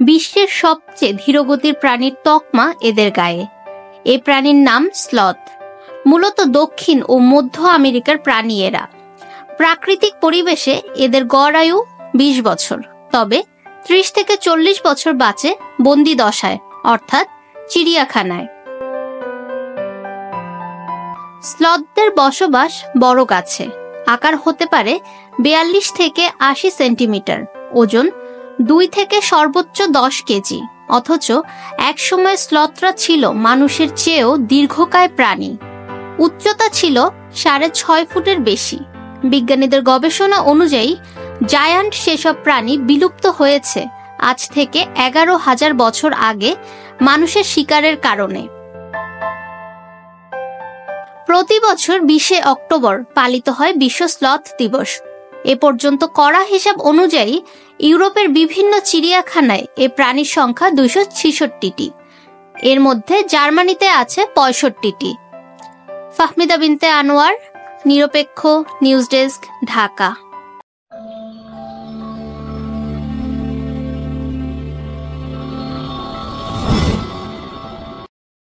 বিশ্বের সবচেয়ে ধীরগতির প্রাণীর তকমা এদের গায়ে। এই প্রাণীর নাম স্লথ। মূলত দক্ষিণ ও মধ্য আমেরিকার প্রাণী এরা। প্রাকৃতিক পরিবেশে এদের গড় আয়ু 20 বছর, তবে 30 থেকে 40 বছর বাঁচে বন্দি দশায়, অর্থাৎ চিড়িয়াখানায়। স্লথদের বসবাস বড় গাছে। আকার হতে পারে 42 থেকে 80 সেন্টিমিটার, ওজন 2 থেকে সর্বোচ্চ 10 কেজি। অথচ একসময় স্লথরা ছিল মানুষের চেয়েও দীর্ঘকায় প্রাণী। উচ্চতা ছিল 6.5 ফুটের বেশি। বিজ্ঞানীদের গবেষণা অনুযায়ী জায়ান্ট সেসব প্রাণী বিলুপ্ত হয়েছে আজ থেকে 11,000 বছর আগে মানুষের শিকারের কারণে। প্রতি বছর 20 অক্টোবর পালিত হয় বিশ্ব স্লথ দিবস। এ পর্যন্ত করা হিসাব অনুযায়ী ইউরোপের বিভিন্ন চিড়িয়াখানায় এ প্রাণীর সংখ্যা 266টি। এর মধ্যে জার্মানিতে আছে 65টি। ফাহমিদা বিনতে আনোয়ার, নিরপেক্ষ নিউজ ডেস্ক, ঢাকা।